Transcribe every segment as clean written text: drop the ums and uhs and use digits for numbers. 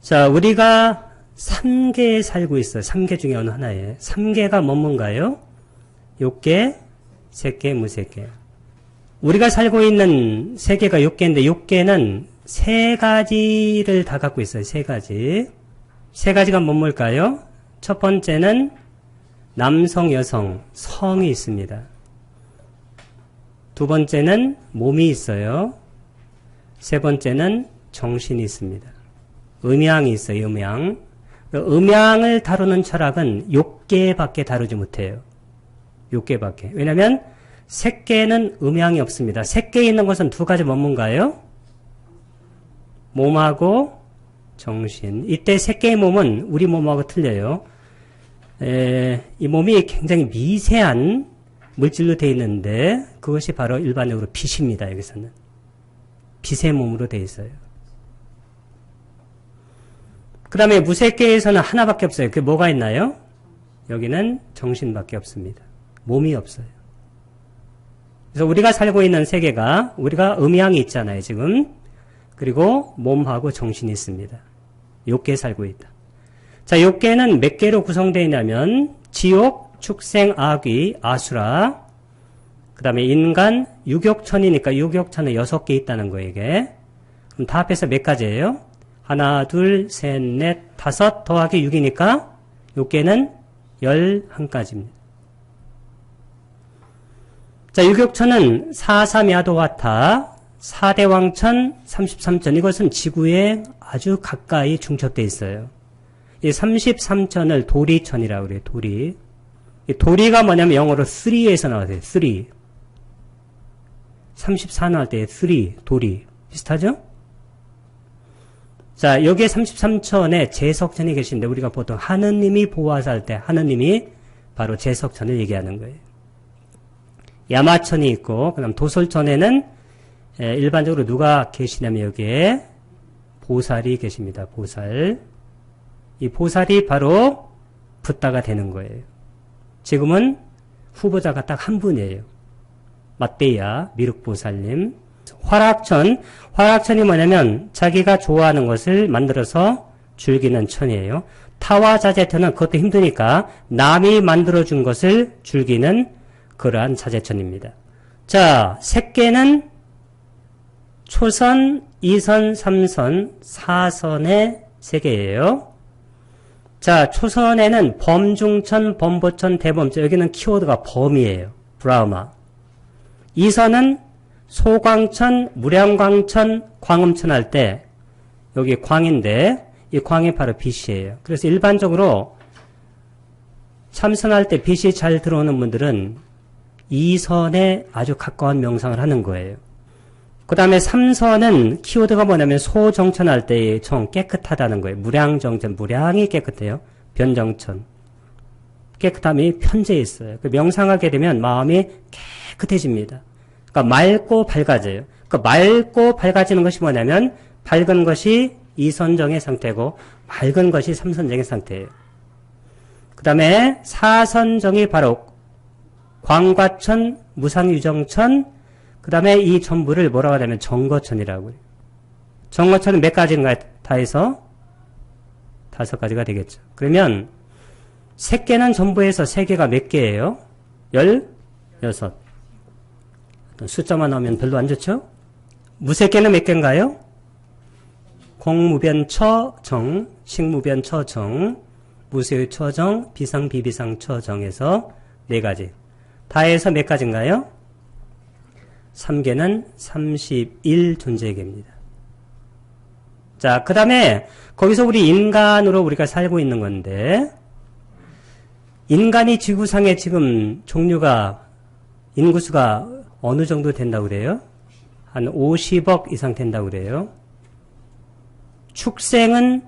자, 우리가 3개에 살고 있어요. 3개 중에 어느 하나에. 3개가 뭔가요? 욕계, 색계, 무색계. 우리가 살고 있는 세계가 욕계인데 욕계는 3가지를 다 갖고 있어요. 3가지. 3가지가 뭘까요? 첫 번째는 남성, 여성, 성이 있습니다. 두 번째는 몸이 있어요. 세 번째는 정신이 있습니다. 음양이 있어요. 음양. 음양을 다루는 철학은 욕계밖에 다루지 못해요. 욕계밖에. 왜냐하면 색계는 음양이 없습니다. 색계에 있는 것은 2가지 뭔가요? 몸하고 정신. 이때 색계의 몸은 우리 몸하고 틀려요. 이 몸이 굉장히 미세한 물질로 되어 있는데 그것이 바로 일반적으로 빛입니다. 여기서는. 빛의 몸으로 되어 있어요. 그 다음에 무색계에서는 하나밖에 없어요. 그게 뭐가 있나요? 여기는 정신밖에 없습니다. 몸이 없어요. 그래서 우리가 살고 있는 세계가 우리가 음양이 있잖아요. 지금. 그리고 몸하고 정신이 있습니다. 욕계에 살고 있다. 자, 욕계는 몇 개로 구성되어 있냐면 지옥, 축생, 악귀, 아수라, 그 다음에 인간, 유격천이니까 유격천은 6개 있다는 거예요. 이게. 그럼 다 합해서 몇 가지예요? 하나, 둘, 셋, 넷, 5 더하기 6이니까 욕계는 11가지입니다. 자, 유격천은 4삼야도화타, 4대왕천, 33천. 이것은 지구에 아주 가까이 중첩되어 있어요. 이 33천을 도리천이라고 그래요. 도리. 이 도리가 뭐냐면 영어로 3에서 나왔어요. 3. 34 나올 때 3, 도리. 비슷하죠? 자, 여기에 33천에 제석천이 계신데 우리가 보통 하느님이 보호하사 할 때 하느님이 바로 제석천을 얘기하는 거예요. 야마천이 있고 그 다음 도솔천에는 일반적으로 누가 계시냐면 여기에 보살이 계십니다. 보살. 이 보살이 바로 붓다가 되는 거예요. 지금은 후보자가 딱 한 분이에요. 맞대야 미륵보살님. 화락천이 뭐냐면 자기가 좋아하는 것을 만들어서 즐기는 천이에요. 타와자재천은 그것도 힘드니까 남이 만들어준 것을 즐기는 그러한 자재천입니다. 자, 색계는 초선, 2선, 3선, 4선의 세계예요. 자, 초선에는 범중천, 범보천, 대범천. 여기는 키워드가 범이에요. 브라흐마. 2선은 소광천, 무량광천, 광음천 할 때 여기 광인데 이 광이 바로 빛이에요. 그래서 일반적으로 참선할 때 빛이 잘 들어오는 분들은 2선에 아주 가까운 명상을 하는 거예요. 그 다음에 3선은 키워드가 뭐냐면 소정천할 때의 정 깨끗하다는 거예요. 무량정천, 무량이 깨끗해요. 변정천. 깨끗함이 편재해 있어요. 그 명상하게 되면 마음이 깨끗해집니다. 그러니까 맑고 밝아져요. 그 맑고 밝아지는 것이 뭐냐면 밝은 것이 2선정의 상태고 맑은 것이 3선정의 상태예요. 그 다음에 4선정이 바로 광과천, 무상유정천, 그 다음에 이 전부를 뭐라고 하냐면 정거천이라고 해요. 정거천은 몇 가지인가요? 다 해서 5가지가 되겠죠. 그러면 색계는 전부에서 세계가 몇 개예요? 16. 숫자만 나오면 별로 안 좋죠? 무색계는 몇 개인가요? 공무변처정, 식무변처정, 무쇠처정, 비상비비상처정에서 4가지. 다 해서 몇 가지인가요? 3개는 31 존재계입니다. 자, 그 다음에 거기서 우리 인간으로 우리가 살고 있는 건데 인간이 지구상에 지금 종류가 인구수가 어느 정도 된다고 그래요? 한 50억 이상 된다고 그래요. 축생은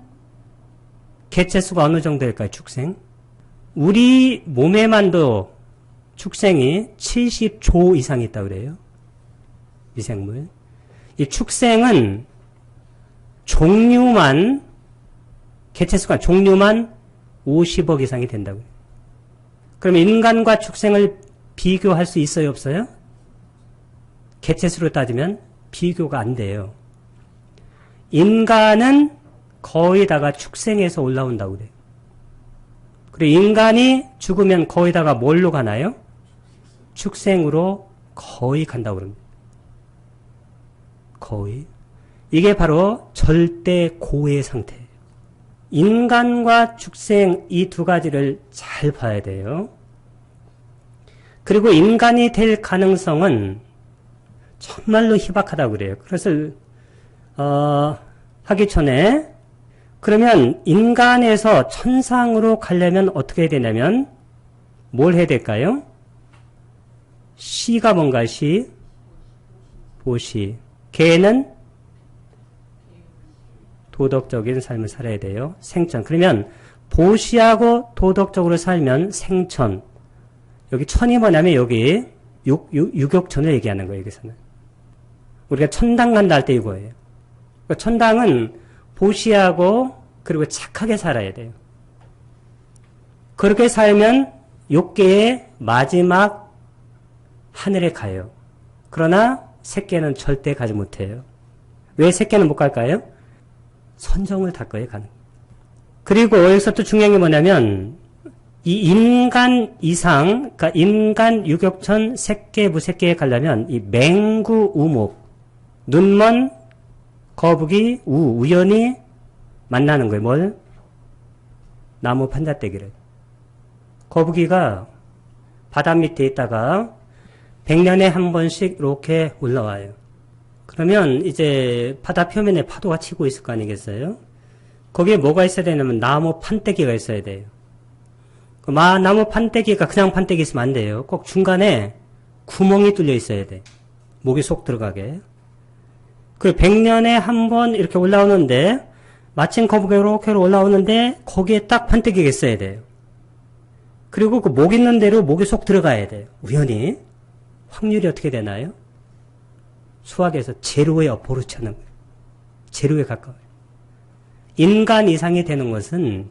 개체수가 어느 정도일까요? 축생? 우리 몸에만도 축생이 70조 이상 있다고 그래요. 미생물. 이 축생은 종류만 개체수가 종류만 50억 이상이 된다고 해요. 그럼 인간과 축생을 비교할 수 있어요, 없어요? 개체수로 따지면 비교가 안 돼요. 인간은 거의 다가 축생에서 올라온다고 그래요. 그리고 인간이 죽으면 거의 다가 뭘로 가나요? 축생으로 거의 간다고 그럽니다. 거의. 이게 바로 절대 고의 상태예요. 인간과 축생 이 두 가지를 잘 봐야 돼요. 그리고 인간이 될 가능성은 정말로 희박하다고 그래요. 그래서 하기 전에 그러면 인간에서 천상으로 가려면 어떻게 해야 되냐면 뭘 해야 될까요? 시가 뭔가 시? 보시. 개는 도덕적인 삶을 살아야 돼요. 생천. 그러면 보시하고 도덕적으로 살면 생천. 여기 천이 뭐냐면 여기 유격천을 얘기하는 거예요. 여기서는. 우리가 천당 간다 할 때 이거예요. 그러니까 천당은 보시하고 그리고 착하게 살아야 돼요. 그렇게 살면 욕계의 마지막 하늘에 가요. 그러나 새끼는 절대 가지 못해요. 왜 새끼는 못 갈까요? 선정을 닦아야 가는. 그리고 여기서 또 중요한 게 뭐냐면 이 인간 이상, 그러니까 인간 유격천 새끼 무새끼에 가려면 이 맹구 우목, 눈먼 거북이 우연히 만나는 거예요. 뭘? 나무 판자떼기를. 거북이가 바다 밑에 있다가 100년에 한 번씩 이렇게 올라와요. 그러면 이제 바다 표면에 파도가 치고 있을 거 아니겠어요? 거기에 뭐가 있어야 되냐면 나무 판때기가 있어야 돼요. 나무 판때기가 그냥 판때기 있으면 안 돼요. 꼭 중간에 구멍이 뚫려 있어야 돼. 목이 속 들어가게. 그 100년에 한 번 이렇게 올라오는데 마침 거북이가 이렇게 올라오는데 거기에 딱 판때기가 있어야 돼요. 그리고 그 목 있는 대로 목이 속 들어가야 돼요. 우연히. 확률이 어떻게 되나요? 수학에서 제로에 어프로치하는 거예요. 제로에 가까워요. 인간 이상이 되는 것은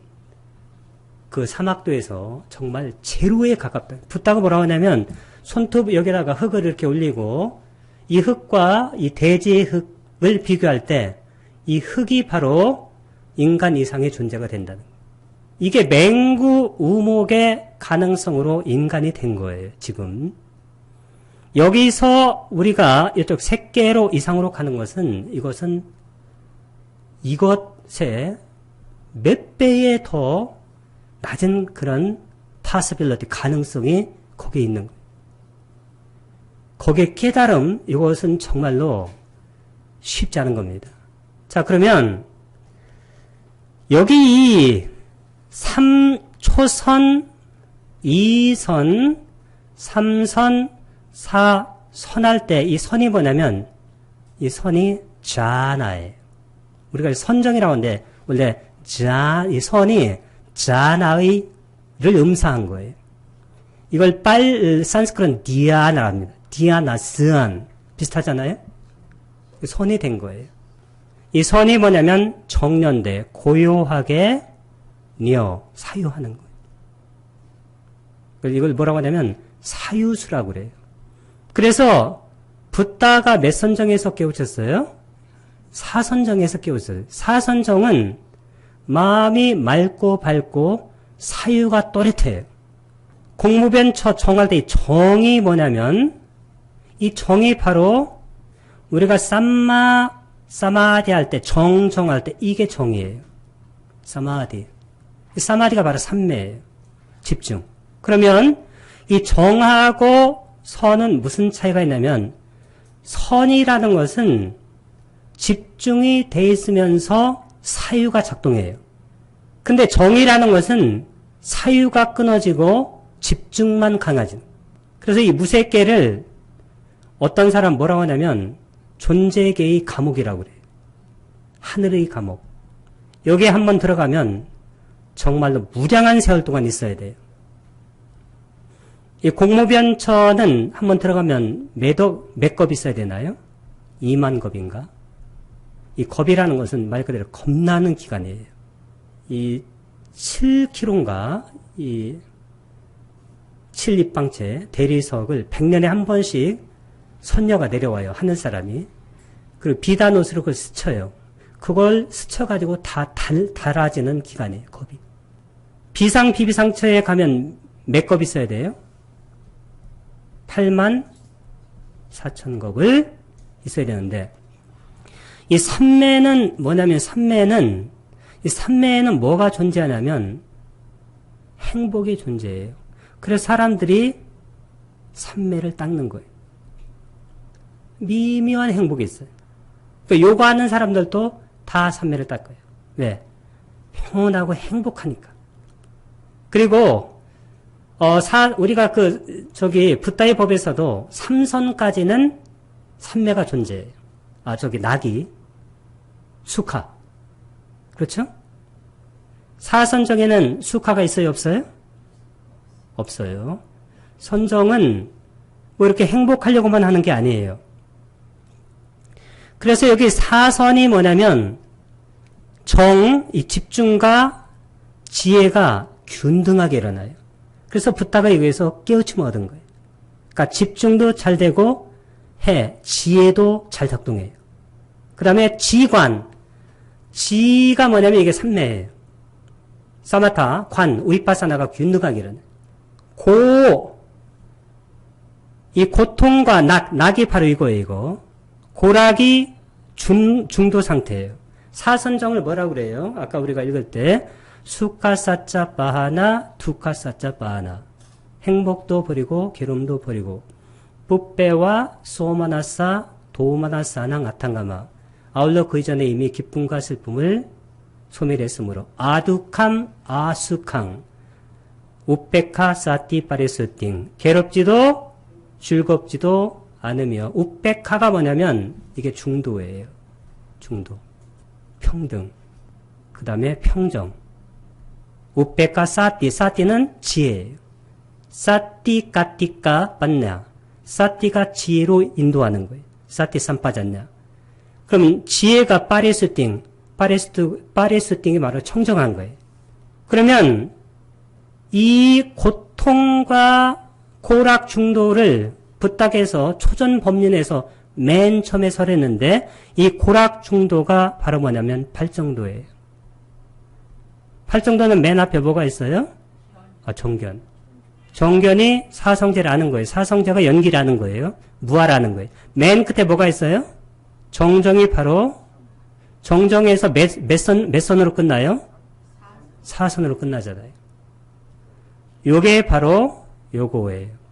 그 사막도에서 정말 제로에 가깝다. 붓다가 뭐라고 하냐면 손톱 여기다가 흙을 이렇게 올리고 이 흙과 이 대지의 흙을 비교할 때 이 흙이 바로 인간 이상의 존재가 된다는 거예요. 이게 맹구 우목의 가능성으로 인간이 된 거예요. 지금. 여기서 우리가 이쪽 색계로 이상으로 가는 것은 이것은 이것의 몇 배에 더 낮은 그런 possibility, 가능성이 거기에 있는 거예요. 거기에 깨달음, 이것은 정말로 쉽지 않은 겁니다. 자, 그러면 여기 이 3초선, 2선, 3선, 4선 할 때 이 선이 뭐냐면 이 선이 자나예요. 우리가 선정이라고 하는데 원래 이 선이 자나의를 음사한 거예요. 이걸 산스크리트는 디아나라고 합니다. 디아나스안 비슷하잖아요. 선이 된 거예요. 이 선이 뭐냐면 정련돼 고요하게 사유하는 거예요. 이걸 뭐라고 하냐면 사유수라고 그래요. 그래서 붓다가 몇 선정에서 깨우쳤어요? 사선정에서 깨우쳤어요. 사선정은 마음이 맑고 밝고 사유가 또렷해요. 공무변처 정할 때 이 정이 뭐냐면 이 정이 바로 우리가 사마디 할 때 정할 때 이게 정이에요. 사마디. 사마디가 바로 삼매예요. 집중. 그러면 이 정하고 선은 무슨 차이가 있냐면 선이라는 것은 집중이 돼 있으면서 사유가 작동해요. 근데 정이라는 것은 사유가 끊어지고 집중만 강하죠. 그래서 이 무색계를 어떤 사람 뭐라고 하냐면 존재계의 감옥이라고 그래요. 하늘의 감옥. 여기에 한번 들어가면 정말로 무량한 세월 동안 있어야 돼요. 이 공무변처는 한번 들어가면 몇 겁 있어야 되나요? 2만 겁인가? 이 겁이라는 것은 말 그대로 겁나는 기간이에요. 이 7km인가? 이 7입방체 대리석을 100년에 한 번씩 선녀가 내려와요. 하늘사람이. 그리고 비단옷으로 그걸 스쳐요. 그걸 스쳐가지고 다 닳아지는 기간이에요, 겁이. 비상, 비비상처에 가면 몇 겁 있어야 돼요? 8만 4천 겁을 있어야 되는데, 이 삼매는 뭐냐면, 이 삼매에는 뭐가 존재하냐면, 행복이 존재해요. 그래서 사람들이 삼매를 닦는 거예요. 미묘한 행복이 있어요. 그러니까 요구하는 사람들도 다 삼매를 닦아요. 왜? 평온하고 행복하니까. 그리고 우리가 붓다의 법에서도 삼선까지는 삼매가 존재해요. 낙이, 수카. 그렇죠? 사선정에는 수카가 있어요, 없어요? 없어요. 선정은 뭐 이렇게 행복하려고만 하는 게 아니에요. 그래서 여기 사선이 뭐냐면 이 집중과 지혜가 균등하게 일어나요. 그래서 붓다가 여기에서 깨우침을 얻은 거예요. 그러니까 집중도 잘 되고 지혜도 잘 작동해요. 그 다음에 지가 뭐냐면 이게 삼매예요. 사마타, 우이파사나가 균등하게 일어나요. 이 고통과 낙이 바로 이거예요, 이거. 고락이 중도 상태예요. 사선정을 뭐라고 그래요? 아까 우리가 읽을 때 수카사짜 바하나 두카사짜 바하나. 행복도 버리고 괴로움도 버리고 뿌빼와 소마나사 도마나사낭 아탕가마. 아울러 그 이전에 이미 기쁨과 슬픔을 소멸했으므로 아두캄 아수캉 우페카 사티 파레스팅. 괴롭지도 즐겁지도 않으며, 우페카가 뭐냐면 이게 중도예요. 중도. 평등. 그 다음에 평정. 우페카 사티는 지혜예요. 사티 까티까 빠냐. 사티가 지혜로 인도하는 거예요. 사티 삼파잖냐. 그럼 지혜가 파레스팅이 바로 청정한 거예요. 그러면 이 고통과 고락 중도를 붓닥에서 초전 법륜에서 맨 처음에 설했는데, 이 고락 중도가 바로 뭐냐면 팔정도예요. 팔정도는 맨 앞에 뭐가 있어요? 정견. 정견이 사성제라는 거예요. 사성제가 연기라는 거예요. 무아라는 거예요. 맨 끝에 뭐가 있어요? 정정이 바로, 정정에서 몇 선으로 끝나요? 4선으로 끝나잖아요. 요게 바로 요거예요.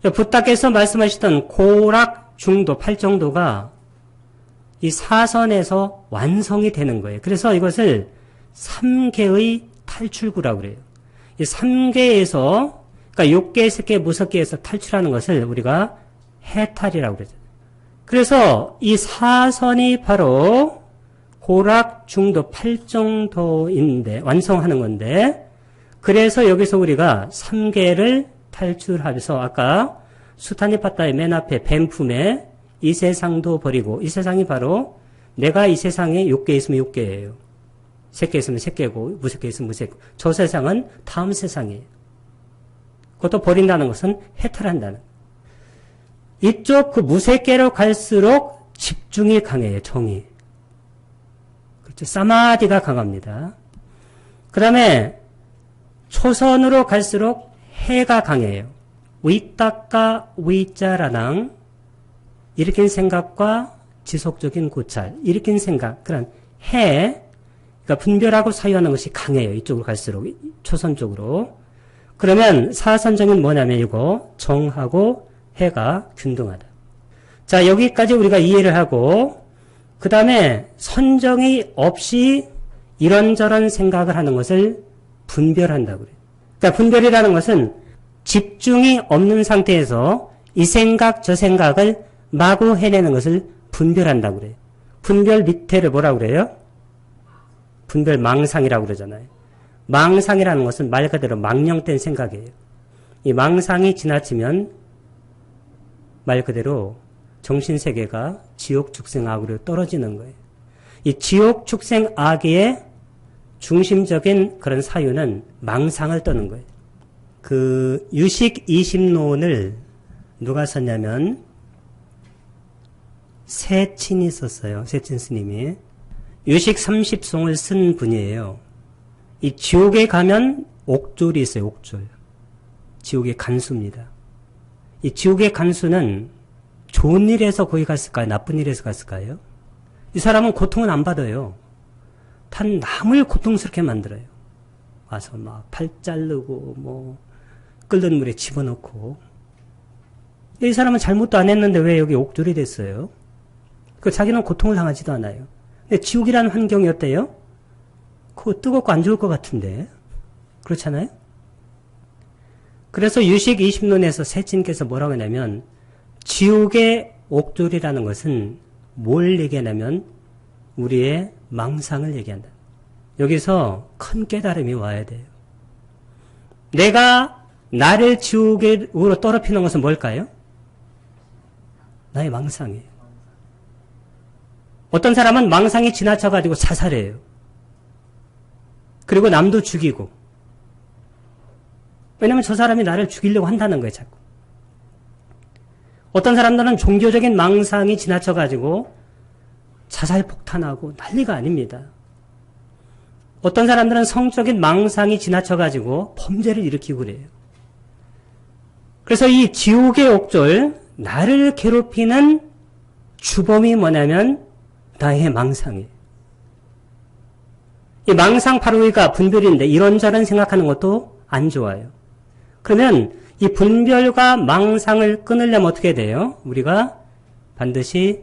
붓닥에서 말씀하시던 고락 중도, 팔정도가 이 4선에서 완성이 되는 거예요. 그래서 이것을 3계의 탈출구라고 그래요. 이 3계에서, 그러니까 욕계, 색계, 무석계에서 탈출하는 것을 우리가 해탈이라고 그러죠. 그래서 이 4선이 바로 고락 중도, 팔정도인데, 완성하는 건데, 그래서 여기서 우리가 3계를 탈출하면서 아까 수타니파타의 맨 앞에 뱀품에 이 세상도 버리고, 이 세상이 바로 내가 이 세상에 6개 있으면 6개예요. 색계 있으면 색계고, 무색계 있으면 무색고. 저 세상은 다음 세상이에요. 그것도 버린다는 것은 해탈한다는. 이쪽 무색계로 갈수록 집중이 강해요, 정이. 그렇죠. 사마디가 강합니다. 그 다음에 초선으로 갈수록 해가 강해요. 위딱과 위자라낭, 일으킨 생각과 지속적인 고찰, 일으킨 생각, 그런 그러니까 분별하고 사유하는 것이 강해요. 이쪽으로 갈수록, 초선 쪽으로. 그러면 사선정은 뭐냐면 이거, 정하고 해가 균등하다. 자, 여기까지 우리가 이해를 하고, 그 다음에 선정이 없이 이런저런 생각을 하는 것을 분별한다고 그래요. 그러니까 분별이라는 것은 집중이 없는 상태에서 이 생각, 저 생각을 마구 해내는 것을 분별한다고 그래요. 분별 밑에를 뭐라고 그래요? 분별 망상이라고 그러잖아요. 망상이라는 것은 말 그대로 망령된 생각이에요. 이 망상이 지나치면 말 그대로 정신세계가 지옥 축생악으로 떨어지는 거예요. 이 지옥 축생악의 중심적인 그런 사유는 망상을 떠는 거예요. 그 유식 20논을 누가 썼냐면 세친이 썼어요. 세친 스님이. 유식 30송을 쓴 분이에요. 이 지옥에 가면 옥졸이 있어요. 옥졸. 지옥의 간수입니다. 이 지옥의 간수는 좋은 일에서 거기 갔을까요? 나쁜 일에서 갔을까요? 이 사람은 고통은 안 받아요. 단 남을 고통스럽게 만들어요. 와서 막 팔 자르고 뭐 끓는 물에 집어넣고. 이 사람은 잘못도 안 했는데 왜 여기 옥졸이 됐어요? 자기는 고통을 당하지도 않아요. 근데 지옥이라는 환경이 어때요? 그거 뜨겁고 안 좋을 것 같은데. 그렇잖아요? 그래서 유식 20논에서 세친께서 뭐라고 하냐면 지옥의 옥졸이라는 것은 뭘 얘기하냐면 우리의 망상을 얘기한다. 여기서 큰 깨달음이 와야 돼요. 내가 나를 지옥으로 떨어뜨리는 것은 뭘까요? 나의 망상이에요. 어떤 사람은 망상이 지나쳐가지고 자살해요. 그리고 남도 죽이고. 왜냐면 저 사람이 나를 죽이려고 한다는 거예요, 자꾸. 어떤 사람들은 종교적인 망상이 지나쳐가지고 자살 폭탄하고 난리가 아닙니다. 어떤 사람들은 성적인 망상이 지나쳐가지고 범죄를 일으키고 그래요. 그래서 이 지옥의 옥졸, 나를 괴롭히는 주범이 뭐냐면 나의 망상이에요. 이 망상 바로 여기가 분별인데 이런저런 생각하는 것도 안 좋아요. 그러면 이 분별과 망상을 끊으려면 어떻게 돼요? 우리가 반드시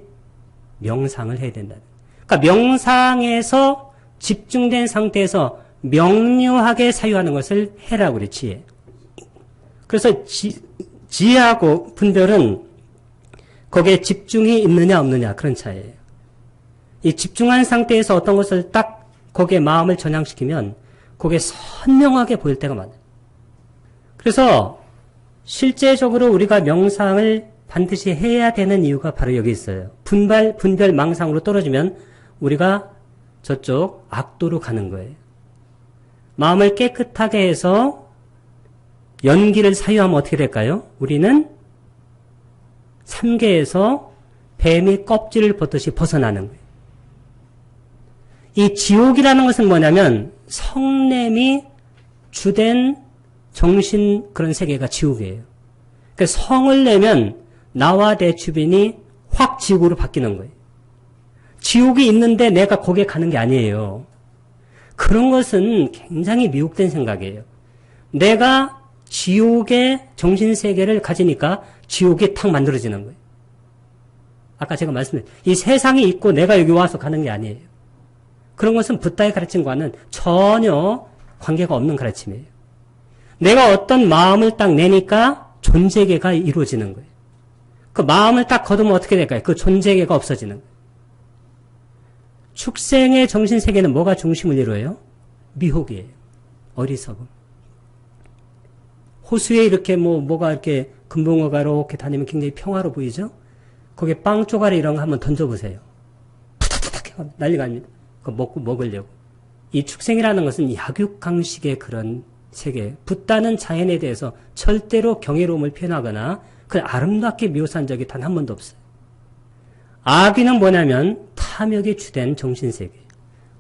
명상을 해야 된다. 그러니까 명상에서 집중된 상태에서 명료하게 사유하는 것을 해라고 그래, 지혜. 그래서 지혜하고 분별은 거기에 집중이 있느냐 없느냐 그런 차이예요. 이 집중한 상태에서 어떤 것을 딱 거기에 마음을 전향시키면 거기에 선명하게 보일 때가 많아요. 그래서 실제적으로 우리가 명상을 반드시 해야 되는 이유가 바로 여기 있어요. 분별 망상으로 떨어지면 우리가 저쪽 악도로 가는 거예요. 마음을 깨끗하게 해서 연기를 사유하면 어떻게 될까요? 우리는 삼계에서 뱀이 껍질을 벗듯이 벗어나는 거예요. 이 지옥이라는 것은 뭐냐면 성냄이 주된 정신 그런 세계가 지옥이에요. 그러니까 성을 내면 나와 내 주변이 확 지옥으로 바뀌는 거예요. 지옥이 있는데 내가 거기에 가는 게 아니에요. 그런 것은 굉장히 미혹된 생각이에요. 내가 지옥의 정신세계를 가지니까 지옥이 탁 만들어지는 거예요. 아까 제가 말씀드린 이 세상이 있고 내가 여기 와서 가는 게 아니에요. 그런 것은 붓다의 가르침과는 전혀 관계가 없는 가르침이에요. 내가 어떤 마음을 딱 내니까 존재계가 이루어지는 거예요. 그 마음을 딱 거두면 어떻게 될까요? 그 존재계가 없어지는 거예요. 축생의 정신세계는 뭐가 중심을 이루어요? 미혹이에요. 어리석음. 호수에 이렇게 뭐가 이렇게 금붕어가 이렇게 다니면 굉장히 평화로 보이죠? 거기에 빵 쪼가리 이런 거 한번 던져보세요. 푸탁푸탁 난리가 아닙니다. 그거 먹으려고. 이 축생이라는 것은 약육강식의 그런 세계. 붓다는 자연에 대해서 절대로 경이로움을 표현하거나 그 아름답게 묘사한 적이 단 한 번도 없어요. 악귀는 뭐냐면 탐욕이 주된 정신세계.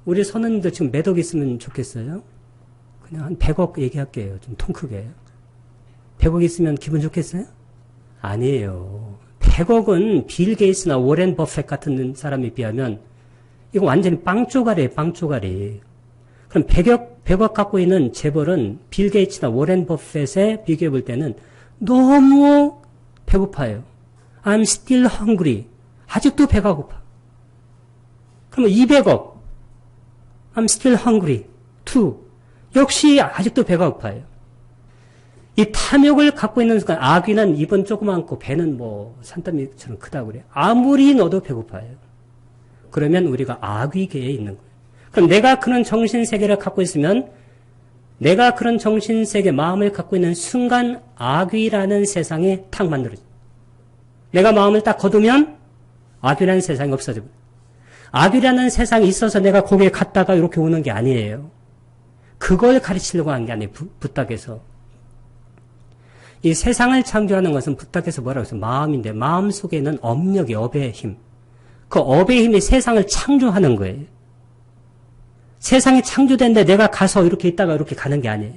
우리 선원님들 지금 몇 억 있으면 좋겠어요? 그냥 한 100억 얘기할게요. 좀 통 크게. 100억 있으면 기분 좋겠어요? 아니에요. 100억은 빌 게이츠나 워렌 버핏 같은 사람에 비하면 이거 완전히 빵쪼가리예요. 빵쪼가리. 그럼 100억 갖고 있는 재벌은 빌 게이츠나 워렌 버핏에 비교해 볼 때는 너무 배고파요. I'm still hungry. 아직도 배가 고파. 그러면 200억. I'm still hungry. too. 역시 아직도 배가 고파요. 이 탐욕을 갖고 있는 순간 아귀는 입은 조그맣고 배는 뭐 산더미처럼 크다고 그래요. 아무리 넣어도 배고파요. 그러면 우리가 아귀계에 있는 거예요. 그럼 내가 그런 정신세계를 갖고 있으면 내가 그런 정신세계 마음을 갖고 있는 순간 아귀라는 세상이 탁 만들어져요. 내가 마음을 딱 거두면 아귀라는 세상이 없어지고 아귀라는 세상이 있어서 내가 거기에 갔다가 이렇게 오는 게 아니에요. 그걸 가르치려고 한 게 아니에요. 붓닥에서. 이 세상을 창조하는 것은 붓닥에서 뭐라고 해서 마음인데 마음 속에는 업력이 업의 힘. 그 업의 힘이 세상을 창조하는 거예요. 세상이 창조된데 내가 가서 이렇게 있다가 이렇게 가는 게 아니에요.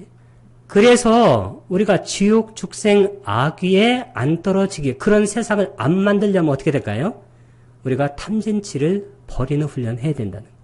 그래서 우리가 지옥, 축생, 악귀에 안 떨어지게 그런 세상을 안 만들려면 어떻게 될까요? 우리가 탐진치를 버리는 훈련을 해야 된다는 거예요.